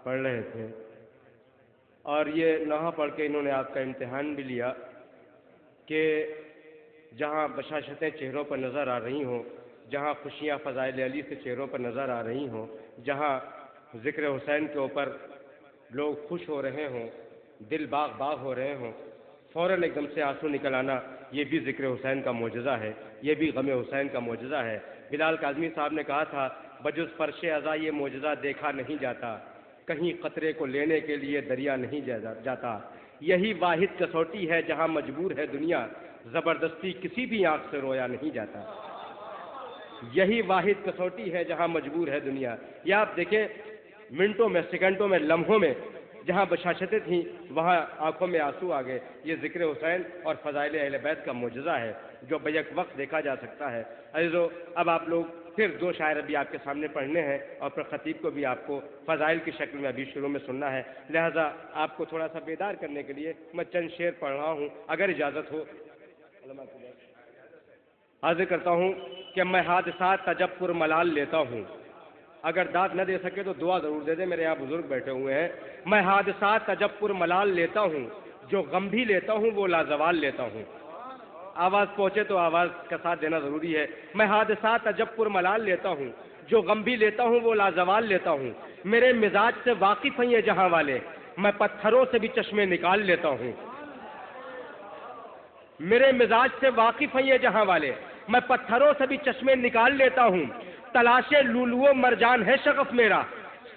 پڑھ رہے تھے اور یہ نوحہ پڑھ کے انہوں نے آپ کا امتحان بھی لیا کہ جہاں بشاشتیں چہروں پر نظر آ رہی ہوں، جہاں خوشیاں فضائل علی سے چہروں پر نظر آ رہی ہوں، جہاں ذکر حسین کے اوپر لوگ خوش ہو رہے ہوں، دل باغ باغ ہو رہے ہوں، فوراً ایک دم سے آنسو نکل آنا، یہ بھی ذکر حسین کا معجزہ ہے، یہ بھی غم حسین کا معجزہ ہے۔ بلال کاظمی صاحب نے کہا تھا بجز فرش ازا یہ معجزہ دیکھا نہیں جاتا، کہیں قطرے کو لینے کے لیے دریا نہیں جاتا، یہی واحد کسوٹی ہے جہاں مجبور ہے دنیا، زبردستی کسی بھی آنکھ سے رویا نہیں جاتا، یہی واحد کسوٹی ہے جہاں مجبور ہے دنیا۔ یہ آپ دیکھیں منٹوں میں، سیکنڈوں میں، لمحوں میں جہاں بشاشتیں تھیں وہاں آنکھوں میں آنسو آ گئے۔ یہ ذکر حسین اور فضائل اہل بیت کا معجزہ ہے جو بیک وقت دیکھا جا سکتا ہے۔ عزیزو، اب آپ لوگ پھر دو شاعر ابھی آپ کے سامنے پڑھنے ہیں اور پھر خطیب کو بھی آپ کو فضائل کی شکل میں ابھی شروع میں سننا ہے، لہذا آپ کو تھوڑا سا بیدار کرنے کے لیے میں چند شعر پڑھ رہا ہوں، اگر اجازت ہو۔ حاضر کرتا ہوں کہ میں حادثات کا جب پر ملال لیتا ہوں، اگر داد نہ دے سکے تو دعا ضرور دے دیں، میرے یہاں بزرگ بیٹھے ہوئے ہیں۔ میں حادثات کا جب پر ملال لیتا ہوں، جو غم بھی لیتا ہوں وہ لازوال لیتا ہوں۔ آواز پہنچے تو آواز کا ساتھ دینا ضروری ہے۔ میں حادثات کا جب پر ملال لیتا ہوں، جو غم بھی لیتا ہوں وہ لازوال لیتا ہوں۔ میرے مزاج سے واقف ہیں یہ جہاں والے، میں پتھروں سے بھی چشمے نکال لیتا ہوں۔ میرے مزاج سے واقف ہیں یہ جہاں والے، میں پتھروں سے بھی چشمے نکال لیتا ہوں۔ تلاش لولو مرجان ہے شغف میرا،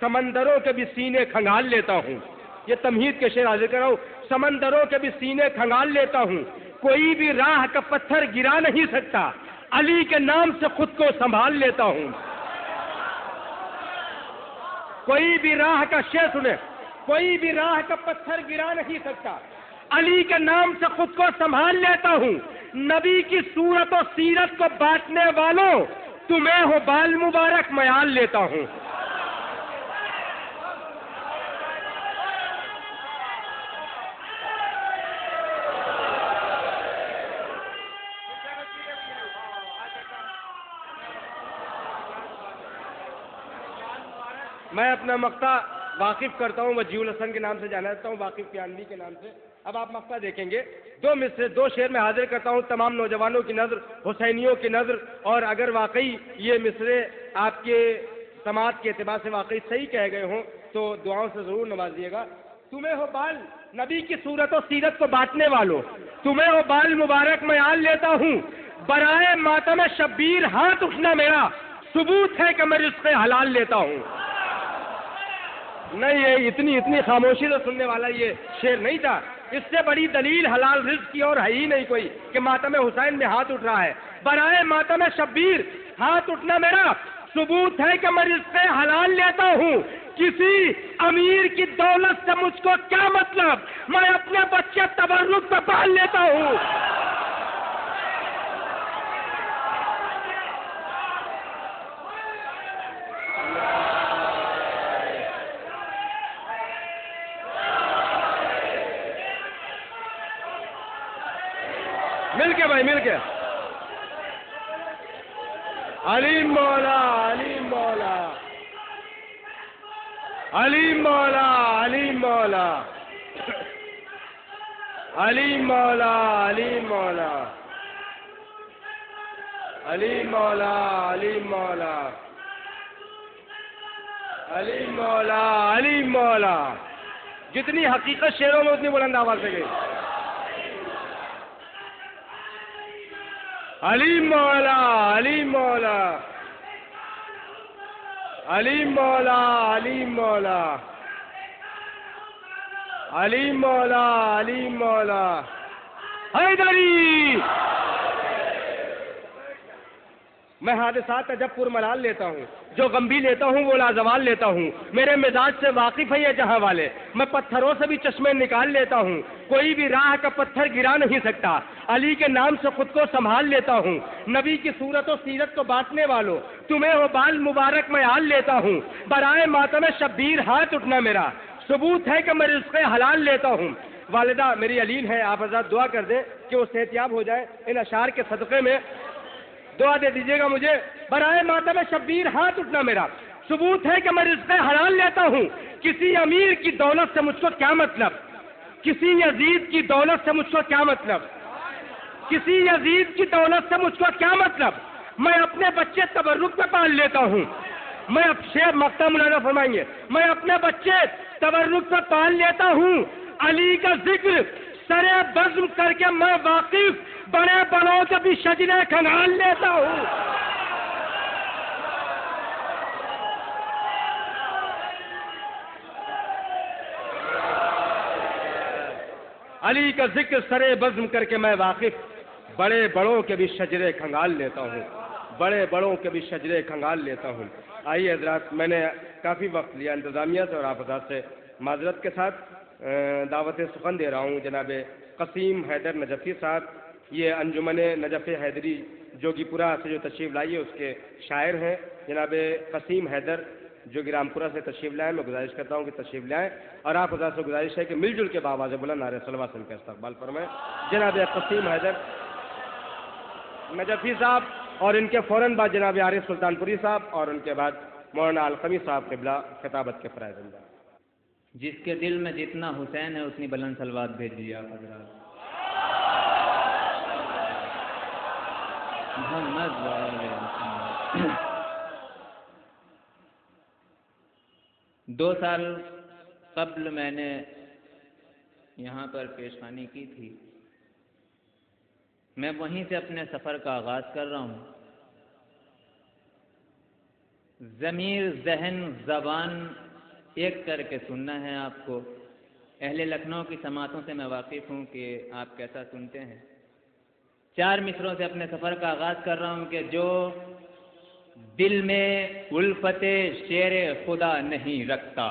سمندروں کے بھی سینے کھنگال لیتا ہوں۔ یہ تمہید کے شعر حاضر کر رہا ہوں۔ سمندروں کے بھی سینے کھنگال لیتا ہوں، کوئی بھی راہ کا پتھر گرا نہیں سکتا، علی کے نام سے خود کو سنبھال لیتا ہوں۔ کوئی بھی راہ کا شعر سنیں، کوئی بھی راہ کا پتھر گرا نہیں سکتا، علی کے نام سے خود کو سنبھال لیتا ہوں۔ نبی کی صورت و سیرت کو بانٹنے والوں، تمہیں ہو بال مبارک میال لیتا ہوں۔ میں اپنا مقطع واقف کرتا ہوں، وجیہ الحسن کے نام سے جانا جاتا ہوں، واقف پیانوی کے نام سے۔ اب آپ مقطع دیکھیں گے، دو مصرے، دو شعر میں حاضر کرتا ہوں تمام نوجوانوں کی نظر، حسینیوں کی نظر، اور اگر واقعی یہ مصرے آپ کے سماعت کے اعتبار سے واقعی صحیح کہے گئے ہوں تو دعاؤں سے ضرور نوازیے گا۔ تمہیں ہو بال، نبی کی صورت و سیرت کو بانٹنے والوں، تمہیں ہو بال مبارک میں آل لیتا ہوں۔ برائے ماتم شبیر ہاتھ اٹھنا میرا، ثبوت ہے کہ میں رزق حلال لیتا ہوں۔ نہیں، یہ اتنی خاموشی سے سننے والا یہ شعر نہیں تھا۔ اس سے بڑی دلیل حلال رزق کی اور ہے ہی نہیں کوئی کہ ماتم حسین میں ہاتھ اٹھ رہا ہے۔ برائے ماتم شبیر ہاتھ اٹھنا میرا، ثبوت ہے کہ میں رزق حلال لیتا ہوں۔ کسی امیر کی دولت سے مجھ کو کیا مطلب، میں اپنے بچے تبرک پہ پال لیتا ہوں۔ مل کے بھائی، مل کے۔ علی مولا، علی مولا، علی مولا، علی مولا، علی مولا، علی مولا، علی مولا، علی مولا، علی مولا، علی مولا۔ جتنی حقیقت شعروں میں اتنی بلند آواز سے گئی۔ علی مولا، علی مولا، علی مولا، علی مولا، علی مولا، علی مولا، حیدری۔ میں حادثات کا جب پر ملال لیتا ہوں، جو غم بھی لیتا ہوں وہ لازوال لیتا ہوں۔ میرے مزاج سے واقف ہیں یہ جہاں والے، میں پتھروں سے بھی چشمے نکال لیتا ہوں۔ کوئی بھی راہ کا پتھر گرا نہیں سکتا، علی کے نام سے خود کو سنبھال لیتا ہوں۔ نبی کی صورت و سیرت کو بانٹنے والوں، تمہیں ہو بال مبارک میں آل لیتا ہوں۔ برائے ماتم شبیر ہاتھ اٹھنا میرا، ثبوت ہے کہ میں رزق حلال لیتا ہوں۔ والدہ میری علیم ہے، آپ حضرات دعا کر دیں کہ وہ صحتیاب ہو جائے، ان اشعار کے صدقے میں دعا دے دیجیے گا مجھے۔ برائے ماتم شبیر ہاتھ اٹھنا میرا، ثبوت ہے کہ میں رزق حلال لیتا ہوں۔ کسی امیر کی دولت سے مجھ کو کیا مطلب، کسی یزید کی دولت سے مجھ کو کیا مطلب، کسی یزید کی دولت سے مجھ کو کیا مطلب؟ میں اپنے بچے تبرک پہ پال لیتا ہوں، میں اب شیخ مقتہ مولانا فرمائیں گے، میں اپنے بچے تبرک پہ پال لیتا ہوں، علی کا ذکر سرے بزم کر کے میں واقف بڑے بڑوں کے بھی شجرے کھنگال لیتا ہوں۔ علی کا ذکر سرے بزم کر کے میں واقف بڑے بڑوں کے بھی شجرے کھنگال لیتا ہوں، بڑے بڑوں کے بھی شجرے کھنگال لیتا ہوں۔ آئیے حضرات، میں نے کافی وقت لیا انتظامیہ سے اور آپ حضرات سے معذرت کے ساتھ دعوت سخن دے رہا ہوں جناب قسیم حیدر نجفی صاحب، یہ انجمن نجف حیدری جوگی پورہ سے جو تشریف لائی ہے اس کے شاعر ہیں جناب قسیم حیدر جو گرام پورہ سے تشریف لائیں۔ میں گزارش کرتا ہوں کہ تشریف لائیں اور آپ حضرات سے گزارش ہے کہ مل جل کے بآواز بلند نعرہ صلوات وسلم کا استقبال فرمائیں۔ جناب قسیم حیدر نجفی صاحب اور ان کے فوراً بعد جناب عارف سلطان پوری صاحب اور ان کے بعد مولانا القمی صاحب قبلہ خطابت کے فرائض انجام۔ جس کے دل میں جتنا حسین ہے اتنی بلند صلوات بھیج دیجیے آپ حضرات۔ محمد محمد 2 سال قبل میں نے یہاں پر پیشخوانی کی تھی، میں وہیں سے اپنے سفر کا آغاز کر رہا ہوں۔ ضمیر، ذہن، زبان ایک کر کے سننا ہے آپ کو۔ اہل لکھنؤ کی سماعتوں سے میں واقف ہوں کہ آپ کیسا سنتے ہیں۔ 4 مصروں سے اپنے سفر کا آغاز کر رہا ہوں کہ جو دل میں الفت شیر خدا نہیں رکھتا،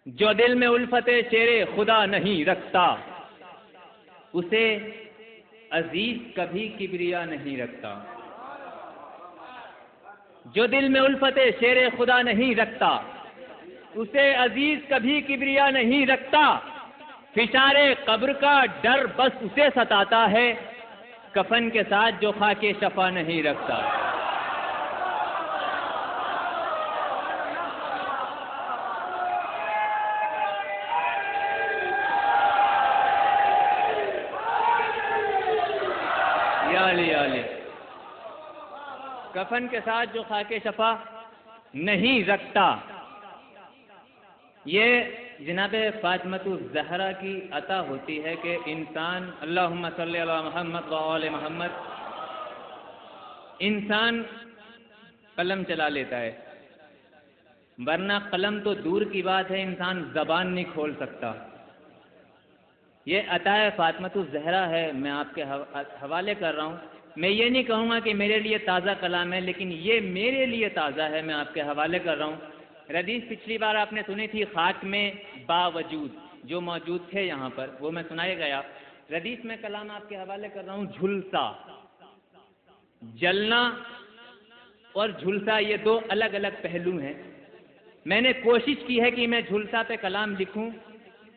جو دل میں الفت شیر خدا نہیں رکھتا، اسے عزیز کبھی کبریا نہیں رکھتا۔ جو دل میں الفت شیر خدا نہیں رکھتا، اسے عزیز کبھی کبریا نہیں رکھتا۔ فشار قبر کا ڈر بس اسے ستاتا ہے، کفن کے ساتھ جو خاک شفا نہیں رکھتا۔ کفن کے ساتھ جو خاک شفا نہیں رکھتا، یہ جناب فاطمۃ الزہرا کی عطا ہوتی ہے کہ انسان، اللہم صلی علی محمد و آل محمد، انسان قلم چلا لیتا ہے، ورنہ قلم تو دور کی بات ہے، انسان زبان نہیں کھول سکتا۔ یہ عطا فاطمۃ الزہرا ہے، میں آپ کے حوالے کر رہا ہوں۔ میں یہ نہیں کہوں گا کہ میرے لیے تازہ کلام ہے، لیکن یہ میرے لیے تازہ ہے، میں آپ کے حوالے کر رہا ہوں۔ حدیث پچھلی بار آپ نے سنی تھی، خاک میں باوجود، جو موجود تھے یہاں پر وہ میں سنائے گیا۔ حدیث میں کلام آپ کے حوالے کر رہا ہوں، جھلسا۔ جلنا اور جھلسا یہ 2 الگ الگ پہلو ہیں۔ میں نے کوشش کی ہے کہ میں جھلسا پہ کلام لکھوں،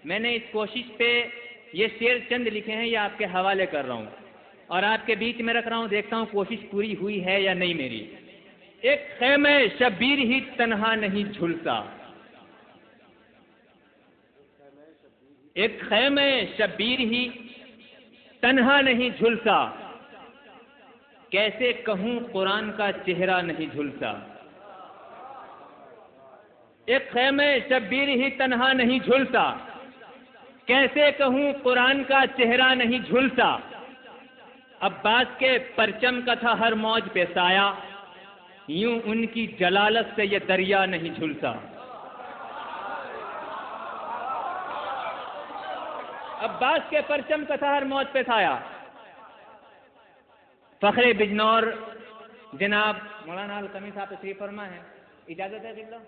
میں نے اس کوشش پہ یہ شعر چند لکھے ہیں، یہ آپ کے حوالے کر رہا ہوں اور آپ کے بیچ میں رکھ رہا ہوں، دیکھتا ہوں کوشش پوری ہوئی ہے یا نہیں میری۔ ایک خیمہ شبیر ہی تنہا نہیں جھلسا، ایک خیمہ شبیر ہی تنہا نہیں جھلسا، کیسے کہوں قرآن کا چہرہ نہیں جھلسا۔ ایک خیمہ شبیر ہی تنہا نہیں جھلسا، کیسے کہوں قرآن کا چہرہ نہیں جھلسا۔ عباس کے پرچم کا تھا ہر موج پہ سایہ، یوں ان کی جلالت سے یہ دریا نہیں جھلسا۔ عباس کے پرچم کا تھا ہر موج پہ سایہ۔ فخر بجنور جناب مولانا القمی صاحب تشریف فرما ہے، اجازت ہے قبلہ؟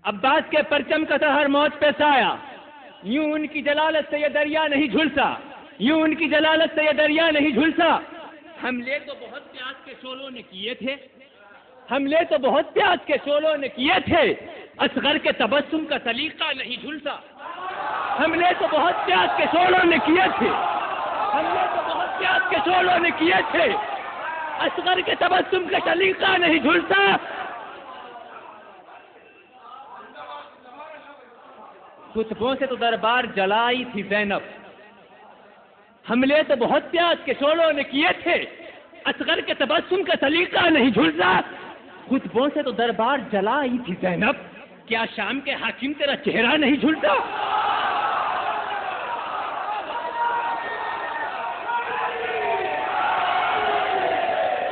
عباس کے پرچم کا تھا ہر موج پہ سایہ، یوں ان کی جلالت سے یہ دریا نہیں جھلسا، یوں ان کی جلالت سے یہ دریا نہیں جھلسا۔ حملے تو بہت پیاس کے شعلوں نے کیے تھے، حملے تو بہت پیاس کے شعلوں نے کیے تھے، اصغر کے تبسم کا سلیقہ نہیں جھلسا۔ حملے تو بہت پیاس کے شعلوں نے کیے تھے، حملے تو بہت پیاس کے شعلوں نے کیے تھے، اصغر کے تبسم کا سلیقہ نہیں جھلسا۔ خطبوں سے تو دربار جلائی تھی زینب، حملے تو بہت پیاس کے شعلوں نے کیے تھے، اصغر کے تبسم کا سلیقہ نہیں جھلسا، خطبوں سے تو دربار جلائی تھی زینب، کیا شام کے حاکم تیرا چہرہ نہیں جھلسا؟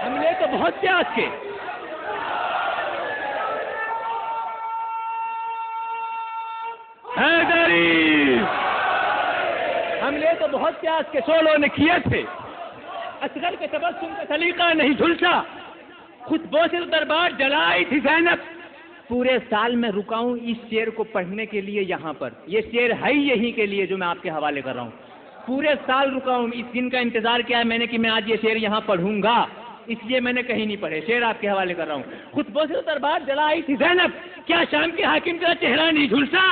حملے تو بہت پیاس کے، حیدری حملے تو بہت پیاس کے شعلوں نے کیے تھے، اصغر کے تبسم کا سلیقہ نہیں جھلسا، خطبوں سے تو دربار جلائی تھی زینب۔ پورے سال میں رکا ہوں اس شعر کو پڑھنے کے لیے یہاں پر، یہ شعر ہے ہی یہی کے لیے جو میں آپ کے حوالے کر رہا ہوں۔ پورے سال رکا ہوں، اس دن کا انتظار کیا ہے میں نے کہ میں آج یہ شعر یہاں پڑھوں گا، اس لیے میں نے کہیں نہیں پڑھے، شعر آپ کے حوالے کر رہا ہوں۔ خطبوں سے تو دربار جلائی تھی زینب، کیا شام کے حاکم کا چہرہ نہیں جھلسا؟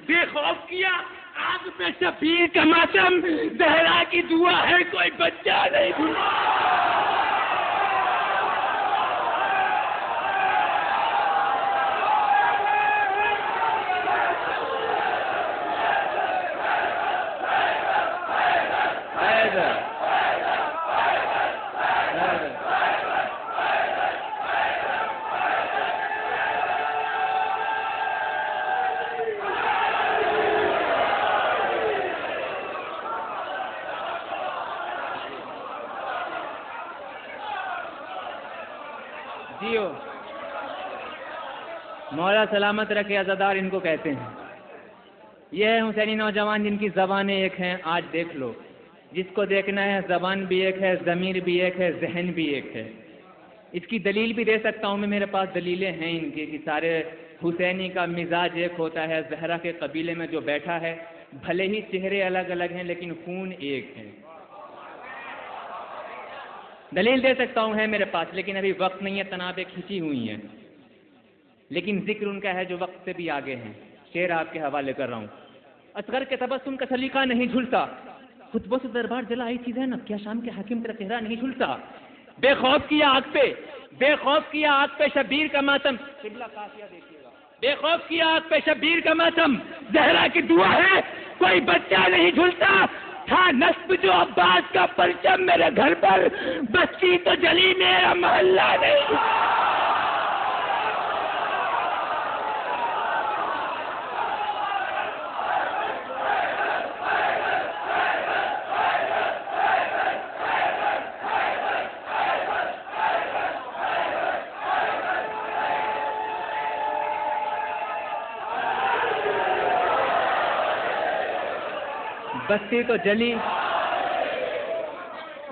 بے خوف کیا آگ پہ شبیر کا ماتم، زہرا کی دعا ہے کوئی بچہ نہیں جھلسا۔ جیو مولا سلامت رکھے، عزادار ان کو کہتے ہیں۔ یہ ہے حسینی نوجوان جن کی زبانیں ایک ہیں، آج دیکھ لو، جس کو دیکھنا ہے زبان بھی ایک ہے، ضمیر بھی ایک ہے، ذہن بھی ایک ہے۔ اس کی دلیل بھی دے سکتا ہوں میں، میرے پاس دلیلیں ہیں ان کی کہ سارے حسینی کا مزاج ایک ہوتا ہے، زہرا کے قبیلے میں جو بیٹھا ہے بھلے ہی چہرے الگ الگ ہیں لیکن خون ایک ہے۔ دلیل دے سکتا ہوں ہے میرے پاس، لیکن ابھی وقت نہیں ہے، تنابیں کھینچی ہوئی ہیں، لیکن ذکر ان کا ہے جو وقت سے بھی آگے ہیں۔ شعر آپ کے حوالے کر رہا ہوں۔ اصغر کے تبسم کا سلیقہ نہیں جھلتا، خطبوں سے دربار جلائی تھی زینب، کیا شام کے حاکم تیرا چہرہ نہیں جھلتا؟ بے خوف کیا آگ پہ، بے خوف کیا آگ پہ شبیر کا ماتم، قبلہ قافیہ دیکھیے گا، بے خوف کیا آگ پہ شبیر کا ماتم، زہرا کی دعا ہے کوئی بچہ نہیں جھلتا، تھا نصب جو عباس کا پرچم میرے گھر پر، بستی تو جلی میرا محلہ نہیں۔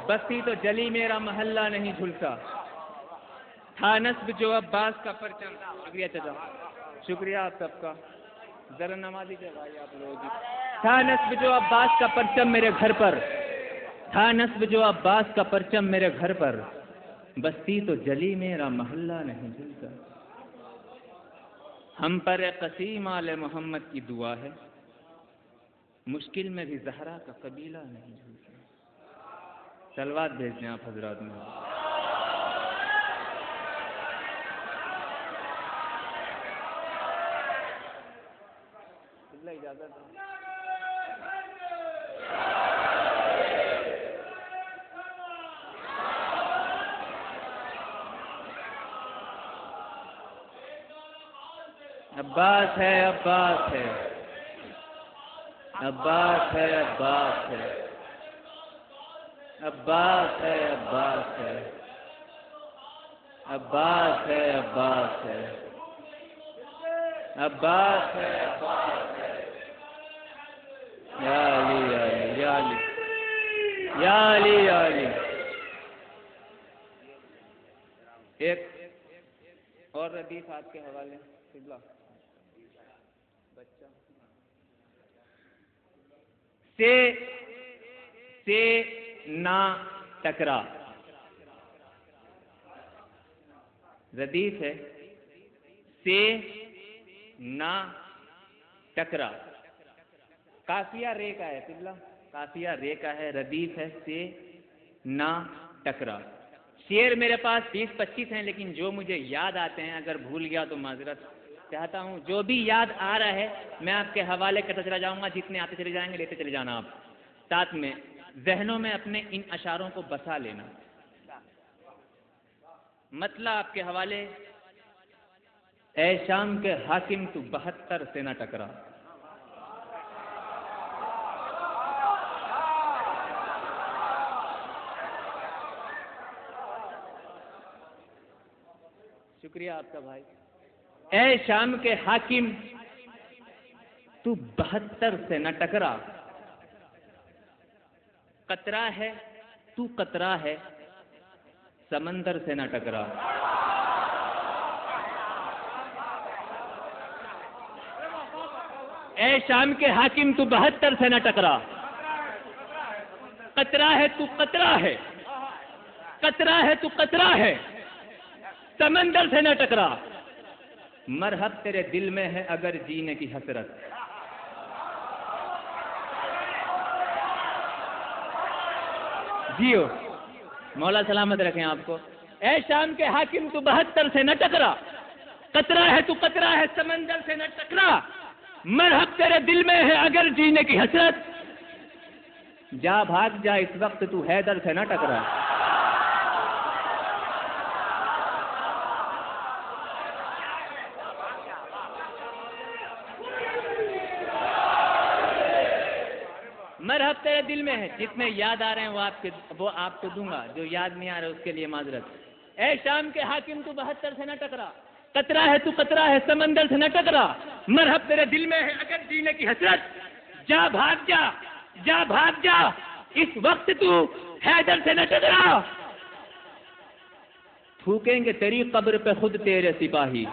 بستی تو جلی میرا محلہ نہیں جھلسا، تھا نصب جو عباس کا پرچم۔ شکریہ چچا، شکریہ آپ سب کا، ذرا نمازی جگائی آپ لوگ۔ تھا نصب جو عباس کا پرچم میرے گھر پر، تھا نصب جو عباس کا پرچم میرے گھر پر، بستی تو جلی میرا محلہ نہیں جھلسا۔ ہم پر قسیم آل محمد کی دعا ہے، مشکل میں بھی زہرا کا قبیلہ نہیں جھلسا۔ صلوات بھیج دیں آپ حضرات میں۔ اجازت عباس ہے، عباس ہے، عباس ہے، عباس ہے، عباس ہے، عباس ہے، عباس ہے، عباس ہے، عباس ہے، عباس ہے، یا علی یا علی یا علی یا علی یا علی۔ ایک اور ردیف آپ کے حوالے قبلہ بچہ سے نہ ٹکرا، ردیف ہے، سے نہ ٹکرا، قافیہ رے کا ہے، قبلہ قافیہ رے کا ہے، ردیف ہے، سے نہ ٹکرا۔ شعر میرے پاس 20-25 ہیں، لیکن جو مجھے یاد آتے ہیں، اگر بھول گیا تو معذرت، چاہتا ہوں جو بھی یاد آ رہا ہے میں آپ کے حوالے کرتا چلا جاؤں گا، جتنے آتے چلے جائیں گے لیتے چلے جانا آپ، ساتھ میں ذہنوں میں اپنے ان اشعاروں کو بسا لینا۔ مطلب آپ کے حوالے، اے شام کے حاکم تو 72 سے نہ ٹکرا، شکریہ آپ کا بھائی۔ اے شام کے حاکم تو 72 سے نہ ٹکرا، قطرہ ہے تو قطرہ ہے سمندر سے نہ ٹکرا۔ اے شام کے حاکم تو 72 سے نہ ٹکرا، قطرہ ہے تو قطرہ ہے، قطرہ ہے تو قطرہ ہے سمندر سے نہ ٹکرا، مرحب تیرے دل میں ہے اگر جینے کی حسرت۔ جیو، مولا سلامت رکھیں آپ کو۔ اے شام کے حاکم تو 72 سے نہ ٹکرا، قطرہ ہے تو قطرہ ہے سمندر سے نہ ٹکرا، مرحب تیرے دل میں ہے اگر جینے کی حسرت، جا بھاگ جا اس وقت تو حیدر سے نہ ٹکرا۔ مرحب تیرے دل میں ہے، جتنے یاد آ رہے ہیں وہ آپ کو دوں گا، جو یاد نہیں آ رہے اس کے لیے معذرت۔ اے شام کے حاکم تو 72 سے نہ ٹکرا، قطرہ ہے تو قطرہ ہے سمندر سے نہ ٹکرا، مرحب تیرے دل میں ہے اگر جینے کی حسرت، جا بھاگ جا، جا بھاگ جا اس وقت تو حیدر سے نہ ٹکرا، تھوکیں گے تیری قبر پہ خود تیرے سپاہی۔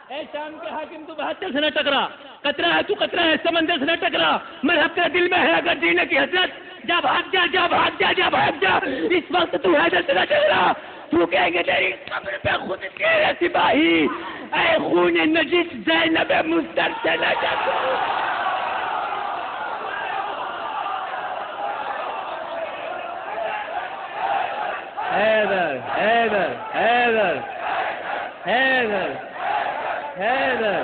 اے شام کے حاکم تو 72 سے نہ ٹکرا، قطرہ ہے تو قطرہ ہے سمندر سے نہ ٹکرا، مرحب تیرے دل میں ہے اگر جینے کی حسرت، جا بھاگ جا، جا بھاگ جا، جا بھاگ جا اس وقت تو حیدر سے نہ ٹکرا، تھوکیں گے تیری قبر پہ خود تیرے سپاہی، اے خون نجس زینب مصطر سے نہ ٹکرا۔ حیدر حیدر حیدر حیدر حیدر،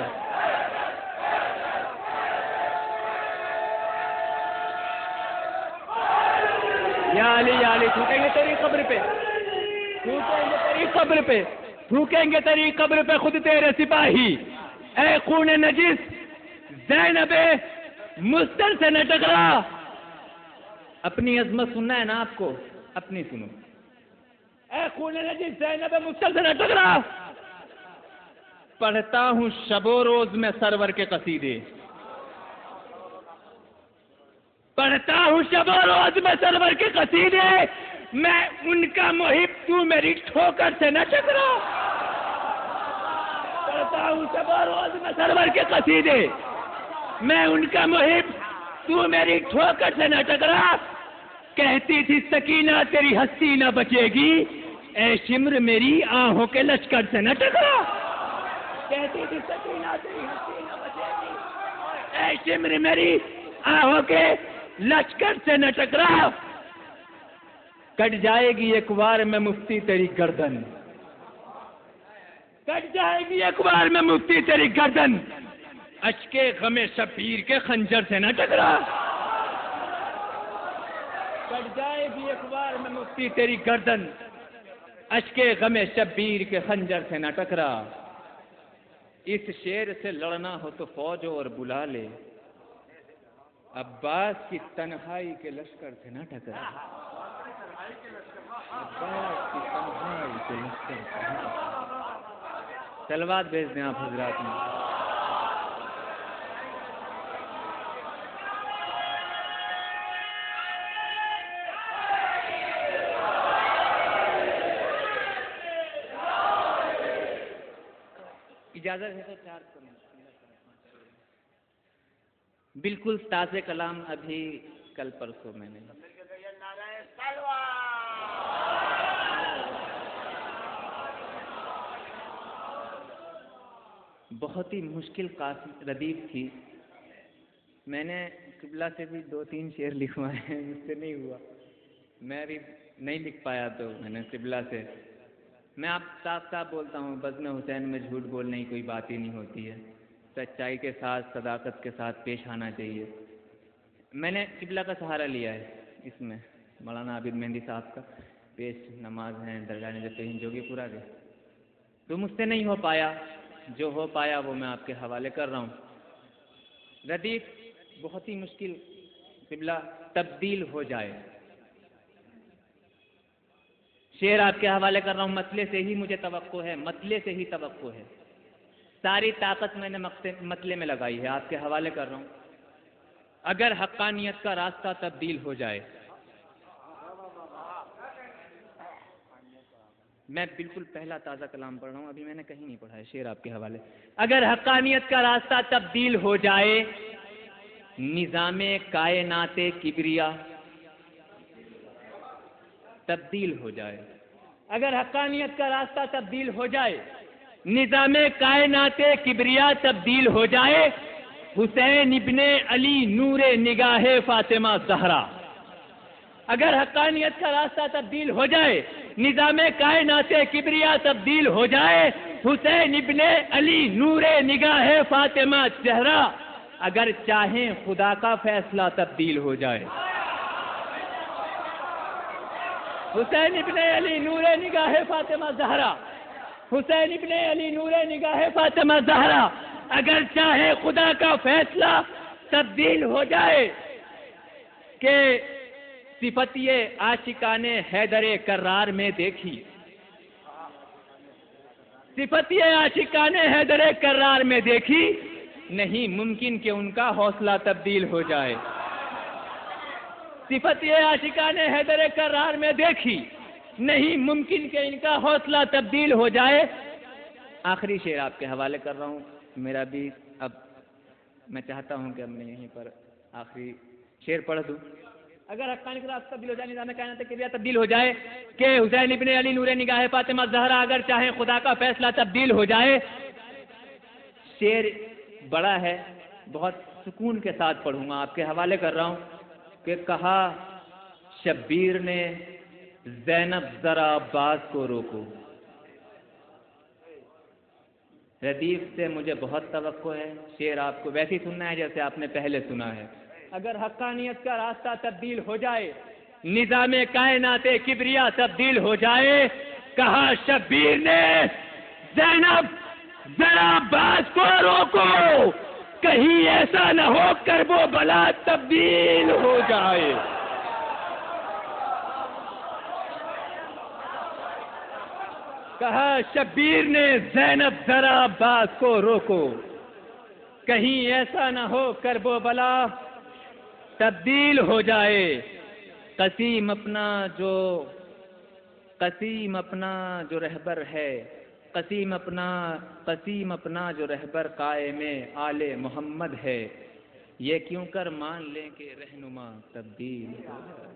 یا علی یا علی، تھوکیں گے تیری قبر پہ، تھوکیں گے تیری قبر پہ، تھوکیں گے تیری قبر پہ خود تیرے سپاہی، اے خون نجس زینب مصطر سے نہ ٹکرا۔ اپنی عظمت سننا ہے نا آپ کو، اپنی سنو۔ اے خون نجس زینب مصطر سے نہ ٹکرا، پڑھتا ہوں شب و روز میں سرور کے قصیدے، پڑھتا ہوں شب و روز میں سرور کے قصیدے، میں ان کا محب تو میری ٹھوکر سے نہ ٹکرا، پڑھتا ہوں شب و روز میں سرور کے قصیدے، میں ان کا محب تو میری ٹھوکر سے نہ ٹکرا، کہتی تھی سکینہ تیری ہستی نہ بچے گی، اے شمر میری آہوں کے لشکر سے نہ ٹکرا، کہتی تھی سکینہ تیری ہستی نہ بچے گی، اے شمر میری آہوں کے لشکر سے نہ ٹکرا، کٹ جائے گی ایک بار میں مفتی تیری گردن، کٹ جائے گی ایک بار میں مفتی تیری گردن، اشک غم شبیر کے خنجر سے نہ ٹکرا، کٹ جائے گی ایک بار میں مفتی تیری گردن، اشک غم شبیر کے خنجر سے نہ ٹکرا، اس شیر سے لڑنا ہو تو فوج اور بلا لے، عباس کی تنہائی کے لشکر سے نہ ٹکرا، عباس کی تنہائی کے لشکر سے نہ ٹکرا۔ صلوات بھیج دیں آپ حضرات میں۔ اجازت ہے تو چارج کرنا، بالکل تازہ کلام، ابھی کل پرسوں میں نے بہت ہی مشکل ردیف تھی، میں نے قبلہ سے بھی 2-3 شعر لکھوائے ہیں، مجھ سے نہیں ہوا، میں بھی نہیں لکھ پایا تو میں نے قبلہ سے. میں آپ صاف صاف بولتا ہوں، بزم حسین میں جھوٹ بولنے کی کوئی بات ہی نہیں ہوتی ہے. سچائی کے ساتھ صداقت کے ساتھ پیش آنا چاہیے. میں نے قبلہ کا سہارا لیا ہے اس میں، مولانا عابد مہندی صاحب کا پیش نماز ہیں درگاہ نجف جوگی پورا کے. تو مجھ سے نہیں ہو پایا، جو ہو پایا وہ میں آپ کے حوالے کر رہا ہوں. ردیف بہت ہی مشکل قبلہ تبدیل ہو جائے. شعر آپ کے حوالے کر رہا ہوں، مطلع سے ہی مجھے توقع ہے، مطلع سے ہی توقع ہے. ساری طاقت میں نے مطلع میں لگائی ہے، آپ کے حوالے کر رہا ہوں. اگر حقانیت کا راستہ تبدیل ہو جائے، میں بالکل پہلا تازہ کلام پڑھ رہا ہوں، ابھی میں نے کہیں نہیں پڑھا ہے. شعر آپ کے حوالے. اگر حقانیت کا راستہ تبدیل ہو جائے، نظام کائنات کبریا تبدیل ہو جائے. اگر حقانیت کا راستہ تبدیل ہو جائے، نظام کائنات کبریا تبدیل ہو جائے، حسین ابن علی نور نگاہ فاطمہ زہرا. اگر حقانیت کا راستہ تبدیل ہو جائے، نظام کائنات کبریا تبدیل ہو جائے، حسین ابن علی نور نگاہ فاطمہ زہرا. اگر چاہیں خدا کا فیصلہ تبدیل ہو جائے، حسین ابن علی نور نگاہ فاطمہ زہرا، حسین ابن علی نور نگاہ فاطمہ زہرا. اگر چاہے خدا کا فیصلہ تبدیل ہو جائے کہ صفت یہ عاشقان حیدر کرار میں دیکھی، صفت یہ عاشقان حیدر کرار میں دیکھی، نہیں ممکن کہ ان کا حوصلہ تبدیل ہو جائے. صفت یہ عاشقان حیدر کرار میں دیکھی، نہیں ممکن کہ ان کا حوصلہ تبدیل ہو جائے. آخری شعر آپ کے حوالے کر رہا ہوں. میرا بھی اب میں چاہتا ہوں کہ اب میں یہیں پر آخری شعر پڑھ دوں. اگر حقانیت کا راستہ تبدیل ہو جائے، نظام کائنات کبریا تبدیل ہو جائے کہ حسین ابن علی نور نگاہ فاطمہ زہرا. اگر چاہیں خدا کا فیصلہ تبدیل ہو جائے. شعر بڑا ہے، بہت سکون کے ساتھ پڑھوں گا، آپ کے حوالے کر رہا ہوں. کہ کہا شبیر نے زینب ذرا عباس کو روکو. ردیف سے مجھے بہت توقع ہے. شعر آپ کو ویسے ہی سننا ہے جیسے آپ نے پہلے سنا ہے. اگر حقانیت کا راستہ تبدیل ہو جائے، نظام کائنات کبریا تبدیل ہو جائے. کہا شبیر نے زینب ذرا عباس کو روکو، کہیں ایسا نہ ہو کر وہ بلا تبدیل ہو جائے. کہا شبیر نے زینب ذرا عباس کو روکو، کہیں ایسا نہ ہو کر وہ بلا تبدیل ہو جائے. قسیم اپنا جو رہبر ہے، قسیم اپنا جو رہبر قائم آل محمد ہے، یہ کیوں کر مان لیں کہ رہنما تبدیل ہو جائے.